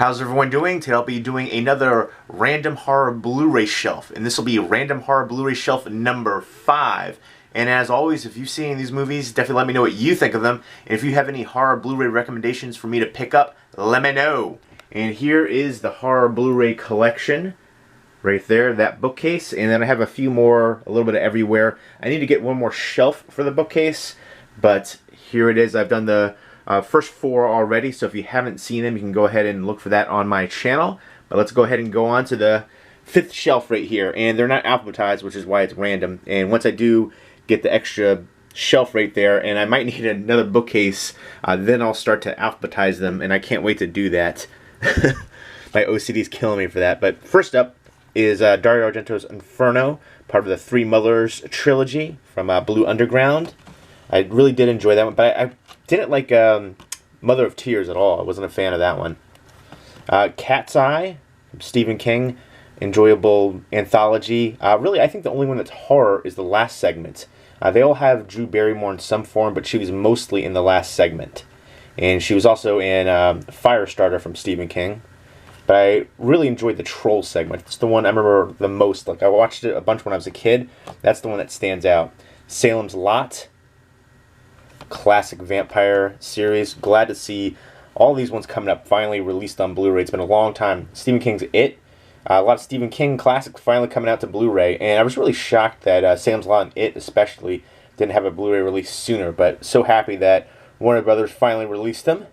How's everyone doing? Today I'll be doing another Random Horror Blu-ray shelf, and this will be Random Horror Blu-ray shelf number 5. And as always, if you've seen these movies, definitely let me know what you think of them. And if you have any horror Blu-ray recommendations for me to pick up, let me know. And here is the horror Blu-ray collection. Right there, that bookcase. And then I have a few more, a little bit of everywhere. I need to get one more shelf for the bookcase, but here it is. I've done the first 4 already, so if you haven't seen them, you can go ahead and look for that on my channel. But let's go ahead and go on to the 5th shelf right here. And they're not alphabetized, which is why it's random. And once I do get the extra shelf right there, and I might need another bookcase, then I'll start to alphabetize them, and I can't wait to do that. My OCD's killing me for that. But first up is Dario Argento's Inferno, part of the Three Mothers trilogy from Blue Underground. I really did enjoy that one, but I didn't like Mother of Tears at all. I wasn't a fan of that one. Cat's Eye from Stephen King, enjoyable anthology. Really, I think the only one that's horror is the last segment. They all have Drew Barrymore in some form, but she was mostly in the last segment. And she was also in Firestarter from Stephen King. But I really enjoyed the Troll segment. It's the one I remember the most. Like, I watched it a bunch when I was a kid. That's the one that stands out. Salem's Lot, classic vampire series. Glad to see all these ones coming up, finally released on Blu-ray. It's been a long time. Stephen King's It. A lot of Stephen King classics finally coming out to Blu-ray. And I was really shocked that Salem's Lot and It especially didn't have a Blu-ray release sooner. But so happy that Warner Brothers finally released them.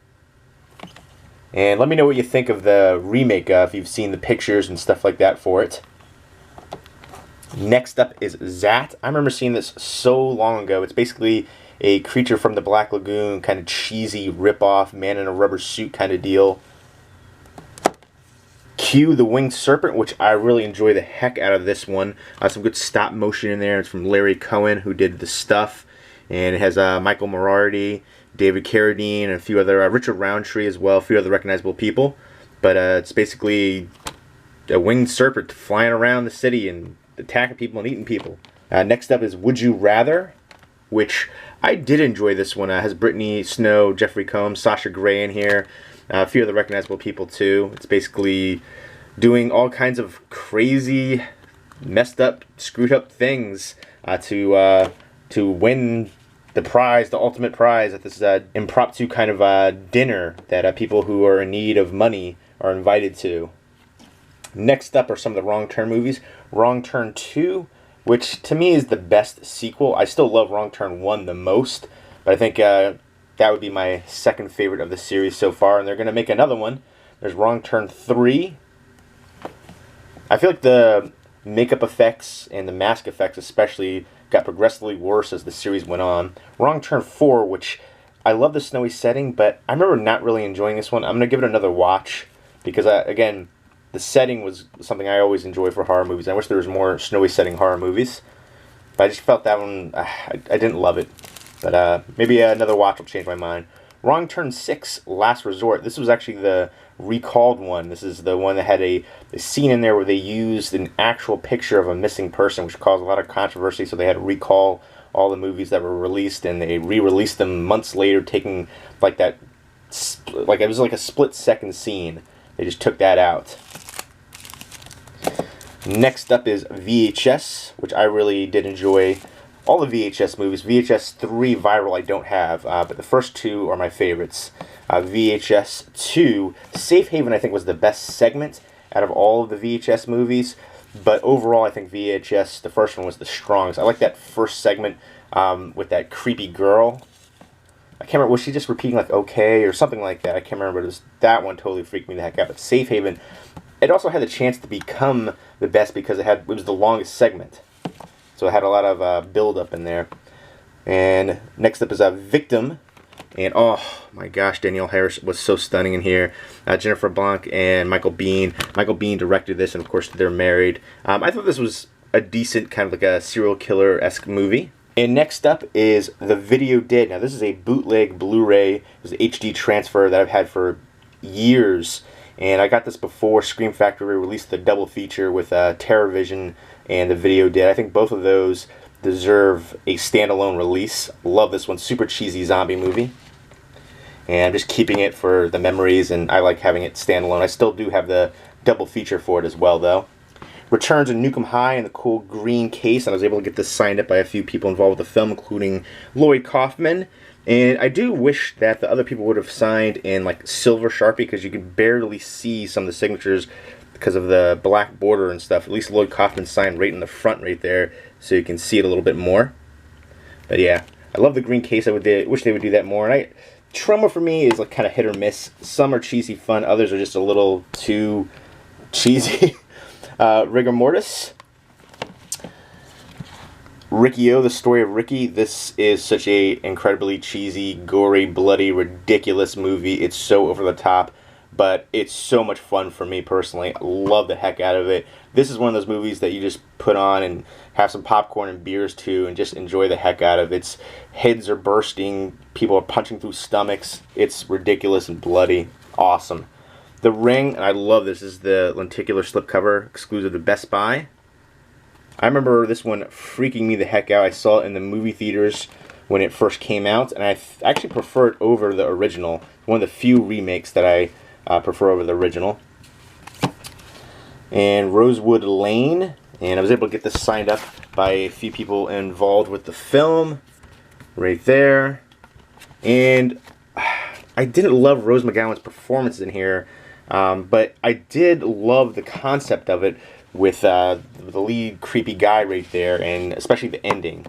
And let me know what you think of the remake, if you've seen the pictures and stuff like that for it. Next up is Zat. I remember seeing this so long ago. It's basically a Creature from the Black Lagoon, kind of cheesy rip-off, man in a rubber suit kind of deal. Q, the Winged Serpent, which I really enjoy the heck out of this one. Some good stop motion in there. It's from Larry Cohen, who did The Stuff. And it has Michael Moriarty, David Carradine, and a few other, Richard Roundtree as well, a few other recognizable people. But it's basically a winged serpent flying around the city and attacking people and eating people. Next up is Would You Rather, which I did enjoy this one. It has Brittany Snow, Jeffrey Combs, Sasha Grey in here, a few other recognizable people too. It's basically doing all kinds of crazy, messed up, screwed up things to win the prize, the ultimate prize at this impromptu kind of dinner that people who are in need of money are invited to. Next up are some of the Wrong Turn movies. Wrong Turn 2, which to me is the best sequel. I still love Wrong Turn 1 the most, but I think that would be my second favorite of the series so far, and they're going to make another one. There's Wrong Turn 3. I feel like the makeup effects and the mask effects especially got progressively worse as the series went on. Wrong Turn 4, which I love the snowy setting, but I remember not really enjoying this one. I'm going to give it another watch because, again, the setting was something I always enjoy for horror movies. I wish there was more snowy setting horror movies, but I just felt that one, I didn't love it. But maybe another watch will change my mind. Wrong Turn 6, Last Resort. This was actually the recalled one. This is the one that had a scene in there where they used an actual picture of a missing person, which caused a lot of controversy, so they had to recall all the movies that were released, and they re-released them months later, taking like that, like it was like a split-second scene. They just took that out. Next up is VHS, which I really did enjoy. All the VHS movies. VHS 3 Viral I don't have, but the first 2 are my favorites. VHS 2, Safe Haven I think was the best segment out of all of the VHS movies, but overall I think VHS, the first one, was the strongest. I like that first segment with that creepy girl. I can't remember, was she just repeating like okay or something like that? I can't remember. That one totally freaked me the heck out. But Safe Haven, it also had the chance to become the best because it was the longest segment. So it had a lot of build-up in there. And next up is a Victim. And oh my gosh, Danielle Harris was so stunning in here. Jennifer Blanc and Michael Biehn. Michael Biehn directed this, and of course they're married. I thought this was a decent kind of like a serial killer-esque movie. And next up is The Video Did. Now this is a bootleg Blu-ray. It was an HD transfer that I've had for years. And I got this before Scream Factory released the double feature with Terror Vision and The Video Did. I think both of those deserve a standalone release. Love this one. Super cheesy zombie movie. and I'm just keeping it for the memories, and I like having it standalone. I still do have the double feature for it as well, though. Returns of Nukem High in the cool green case, and I was able to get this signed up by a few people involved with the film, including Lloyd Kaufman. And I do wish that the other people would have signed in like silver Sharpie, because you can barely see some of the signatures because of the black border and stuff. At least Lloyd Kaufman signed right in the front right there, so you can see it a little bit more. But yeah, I love the green case. I wish they would do that more. And Troma for me is like kind of hit or miss. Some are cheesy fun, others are just a little too cheesy. Rigor Mortis. Ricky-O, the story of Ricky. This is such a incredibly cheesy, gory, bloody, ridiculous movie. It's so over the top, but it's so much fun for me personally. I love the heck out of it. This is one of those movies that you just put on and have some popcorn and beers to and just enjoy the heck out of. Its heads are bursting, people are punching through stomachs. It's ridiculous and bloody. Awesome. The Ring, and I love this. This is the lenticular slipcover exclusive to Best Buy. I remember this one freaking me the heck out. I saw it in the movie theaters when it first came out, and I actually prefer it over the original. One of the few remakes that I prefer over the original. And Rosewood Lane, and I was able to get this signed up by a few people involved with the film. Right there. And I didn't love Rose McGowan's performance in here, but I did love the concept of it with the lead creepy guy right there, and especially the ending.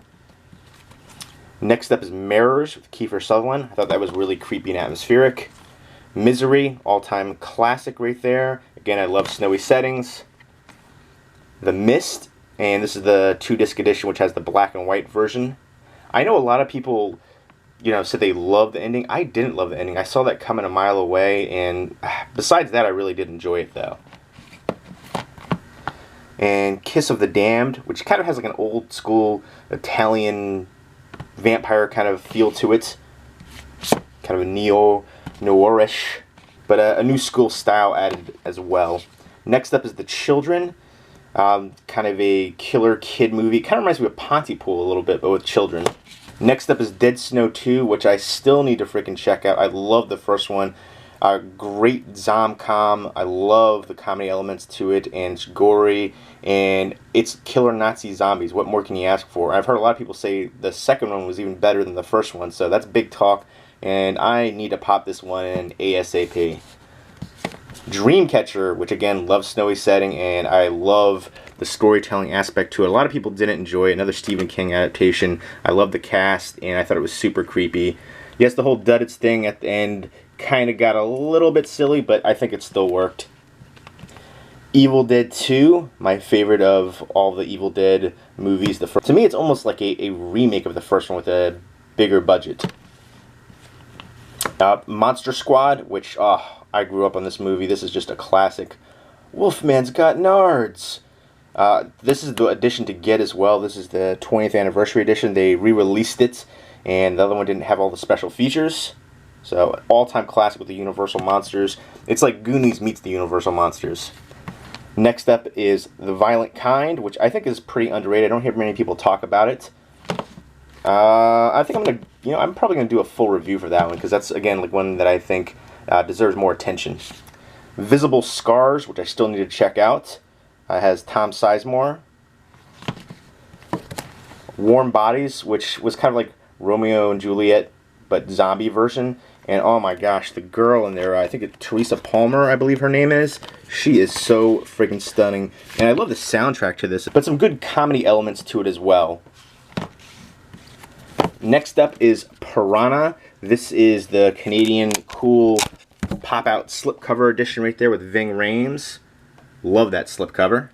Next up is Mirrors with Kiefer Sutherland. I thought that was really creepy and atmospheric. Misery, all-time classic right there. Again, I love snowy settings. The Mist, and this is the 2-disc edition, which has the black and white version. I know a lot of people, said they loved the ending. I didn't love the ending. I saw that coming a mile away, and besides that, I really did enjoy it, though. And Kiss of the Damned, which kind of has like an old school Italian vampire kind of feel to it. Kind of a neo-noirish, but a new school style added as well. Next up is The Children. Kind of a killer kid movie. Kind of reminds me of Pontypool a little bit, but with children. Next up is Dead Snow 2, which I still need to freaking check out. I love the first one. Great zom-com. I love the comedy elements to it, and it's gory, and it's killer Nazi zombies. What more can you ask for? I've heard a lot of people say the second one was even better than the first one, so that's big talk, and I need to pop this one in ASAP. Dreamcatcher, which again, love snowy setting, and I love the storytelling aspect to it. A lot of people didn't enjoy it. Another Stephen King adaptation. I love the cast, and I thought it was super creepy. Yes, the whole Duddits thing at the end kind of got a little bit silly, but I think it still worked. Evil Dead 2, my favorite of all the Evil Dead movies. To me, it's almost like a remake of the first one with a bigger budget. Monster Squad, which, I grew up on this movie. This is just a classic. Wolfman's Got Nards. This is the edition to get as well. This is the 20th anniversary edition. They re-released it, and the other one didn't have all the special features. So, all-time classic with the Universal Monsters. It's like Goonies meets the Universal Monsters. Next up is The Violent Kind, which I think is pretty underrated. I don't hear many people talk about it. I think I'm probably gonna do a full review for that one, because that's again like one that I think deserves more attention. Visible Scars, which I still need to check out. Has Tom Sizemore. Warm Bodies, which was kind of like Romeo and Juliet, but zombie version. And oh my gosh, the girl in there, I think it's Teresa Palmer, I believe her name is. She is so freaking stunning. And I love the soundtrack to this, but some good comedy elements to it as well. Next up is Piranha. This is the Canadian cool pop-out slipcover edition right there with Ving Rhames. Love that slipcover.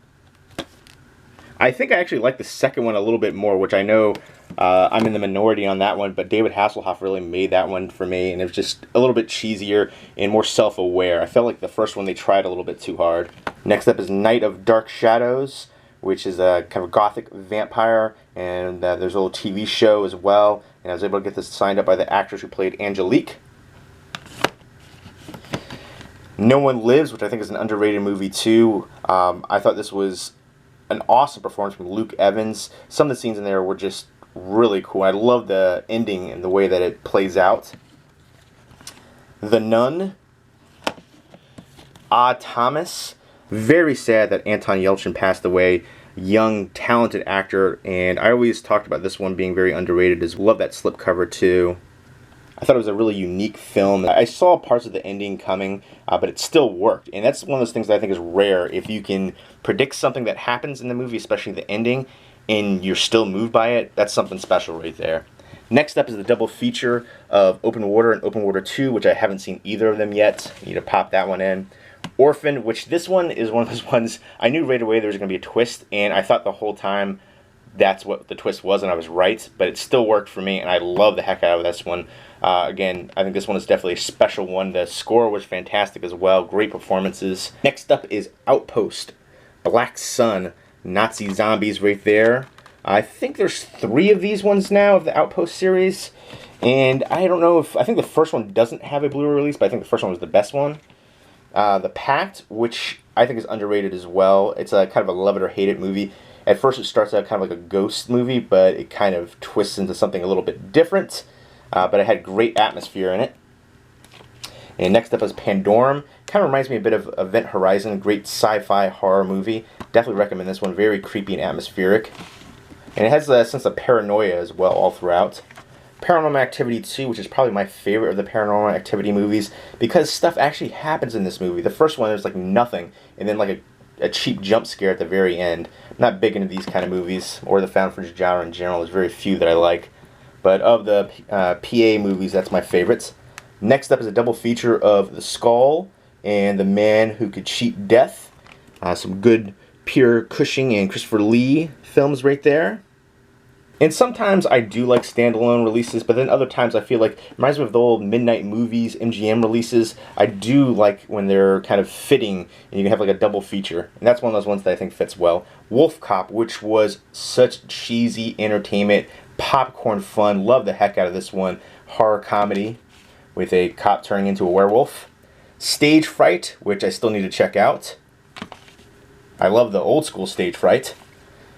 I think I actually like the second one a little bit more, which I know I'm in the minority on that one, but David Hasselhoff really made that one for me, and it was just a little bit cheesier and more self-aware. I felt like the first one they tried a little bit too hard. Next up is Night of Dark Shadows, which is a kind of gothic vampire, and there's a little TV show as well, and I was able to get this signed up by the actress who played Angelique. No One Lives, which I think is an underrated movie too. I thought this was an awesome performance from Luke Evans. Some of the scenes in there were just really cool. I love the ending and the way that it plays out. The Nun, Thomas. Very sad that Anton Yelchin passed away. Young, talented actor, and I always talked about this one being very underrated. Love that slipcover too. I thought it was a really unique film. I saw parts of the ending coming, but it still worked. And that's one of those things that I think is rare. If you can predict something that happens in the movie, especially the ending, and you're still moved by it, that's something special right there. Next up is the double feature of Open Water and Open Water 2, which I haven't seen either of them yet. I need to pop that one in. Orphan, which this one is one of those ones, I knew right away there was going to be a twist, and I thought the whole time that's what the twist was, and I was right, but it still worked for me, and I love the heck out of this one. Again, I think this one is definitely a special one. The score was fantastic as well. Great performances. Next up is Outpost. Black Sun. Nazi zombies right there. I think there's 3 of these ones now of the Outpost series. And I don't know if... I think the first one doesn't have a Blu-ray release, but I think the first one was the best one. The Pact, which I think is underrated as well. It's a kind of a love it or hate it movie. At first it starts out kind of like a ghost movie, but it kind of twists into something a little bit different. But it had great atmosphere in it. And next up is Pandorum. Kind of reminds me a bit of Event Horizon. Great sci-fi horror movie. Definitely recommend this one. Very creepy and atmospheric. And it has a sense of paranoia as well all throughout. Paranormal Activity 2, which is probably my favorite of the Paranormal Activity movies, because stuff actually happens in this movie. The first one, there's like nothing, and then like a cheap jump scare at the very end. I'm not big into these kind of movies, or the found footage genre in general. There's very few that I like. But of the PA movies, that's my favorites. Next up is a double feature of The Skull and The Man Who Could Cheat Death. Some good Pierre Cushing and Christopher Lee films right there. And sometimes I do like standalone releases, but then other times I feel like, it reminds me of the old Midnight Movies, MGM releases. I do like when they're kind of fitting and you can have like a double feature. And that's one of those ones that I think fits well. Wolf Cop, which was such cheesy entertainment, popcorn fun. Love the heck out of this one. Horror comedy with a cop turning into a werewolf. Stage Fright, which I still need to check out. I love the old school Stage Fright.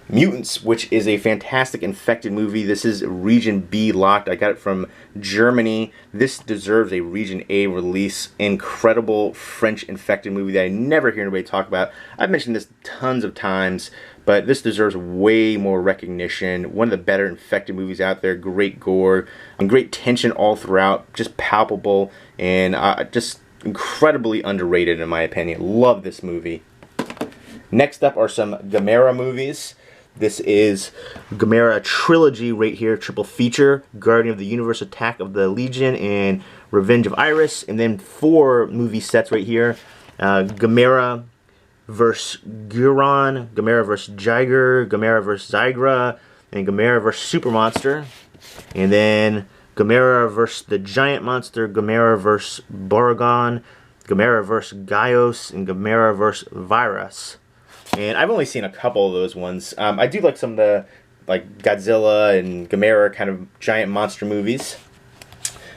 Mutants, which is a fantastic infected movie. This is Region B locked. I got it from Germany. This deserves a Region A release. Incredible French infected movie that I never hear anybody talk about. I've mentioned this tons of times, but this deserves way more recognition. One of the better infected movies out there. Great gore and great tension all throughout. Just palpable and just incredibly underrated in my opinion. Love this movie. Next up are some Gamera movies. This is Gamera trilogy right here, triple feature, Guardian of the Universe, Attack of the Legion, and Revenge of Iris. And then 4 movie sets right here. Gamera vs. Guron, Gamera vs. Jiger, Gamera vs. Zygra, and Gamera vs. Super Monster. And then Gamera vs. the Giant Monster, Gamera vs. Baragon, Gamera vs. Gaios, and Gamera vs. Virus. And I've only seen a couple of those ones. I do like some of the like Godzilla and Gamera kind of giant monster movies.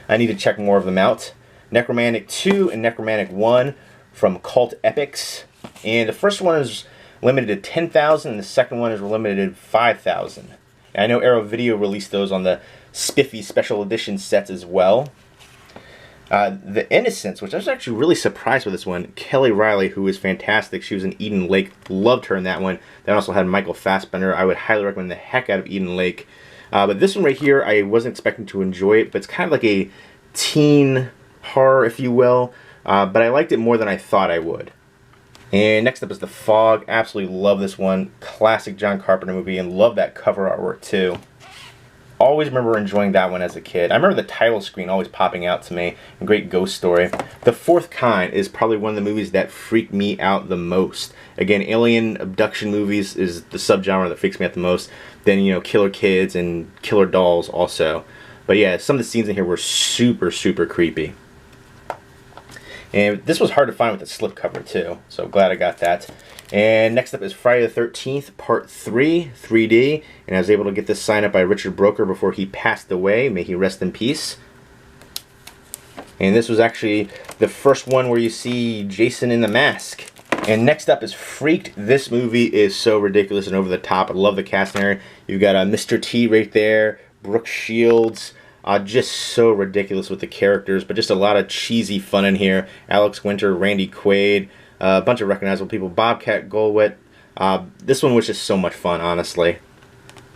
I need to check more of them out. Necromantic 2 and Necromantic 1 from Cult Epics. And the first one is limited to 10,000 and the second one is limited to 5,000. I know Arrow Video released those on the spiffy special edition sets as well. The Innocents, which I was actually really surprised with this one. Kelly Riley, who is fantastic. She was in Eden Lake. Loved her in that one. That also had Michael Fassbender. I would highly recommend the heck out of Eden Lake. But this one right here, I wasn't expecting to enjoy it. But it's kind of like a teen horror, if you will. But I liked it more than I thought I would. And next up is The Fog. Absolutely love this one. Classic John Carpenter movie. And love that cover artwork too. Always remember enjoying that one as a kid. I remember the title screen always popping out to me. A great ghost story. The Fourth Kind is probably one of the movies that freaked me out the most. Again, alien abduction movies is the subgenre that freaks me out the most. Then, you know, killer kids and killer dolls also. But yeah, some of the scenes in here were super, super creepy. And this was hard to find with the slipcover too. So glad I got that. And next up is Friday the 13th, Part 3, 3D. And I was able to get this signed up by Richard Broker before he passed away. May he rest in peace. And this was actually the first one where you see Jason in the mask. And next up is Freaked. This movie is so ridiculous and over the top. I love the cast in there. You've got Mr. T right there, Brooke Shields, Just so ridiculous with the characters, but just a lot of cheesy fun in here. Alex Winter, Randy Quaid, a bunch of recognizable people. Bobcat Goldthwait. This one was just so much fun, honestly.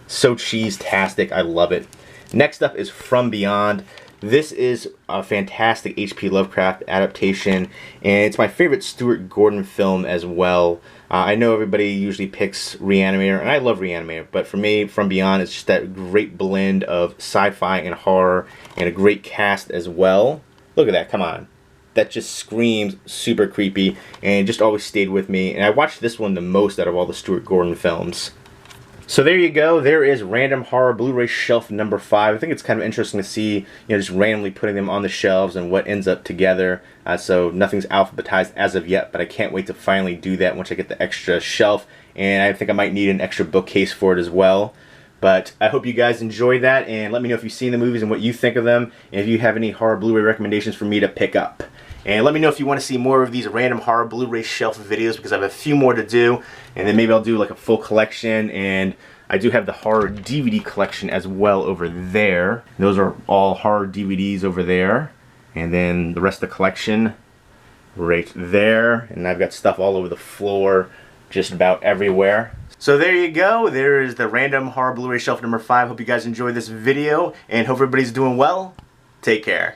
So cheese-tastic, I love it. Next up is From Beyond. This is a fantastic H.P. Lovecraft adaptation, and it's my favorite Stuart Gordon film as well. I know everybody usually picks Reanimator, and I love Reanimator, but for me, From Beyond is just that great blend of sci-fi and horror, and a great cast as well. Look at that, come on. That just screams super creepy, and it just always stayed with me, and I watched this one the most out of all the Stuart Gordon films. So there you go. There is Random Horror Blu-ray Shelf number 5. I think it's kind of interesting to see, just randomly putting them on the shelves and what ends up together. So nothing's alphabetized as of yet, but I can't wait to finally do that once I get the extra shelf. And I think I might need an extra bookcase for it as well. But I hope you guys enjoyed that, and let me know if you've seen the movies and what you think of them, and if you have any horror Blu-ray recommendations for me to pick up. And let me know if you want to see more of these Random Horror Blu-ray Shelf videos, because I have a few more to do, and then maybe I'll do like a full collection, and I do have the horror DVD collection as well over there. Those are all horror DVDs over there, and then the rest of the collection right there, and I've got stuff all over the floor, just about everywhere. So there you go. There is the Random Horror Blu-ray Shelf number 5. Hope you guys enjoyed this video, and hope everybody's doing well. Take care.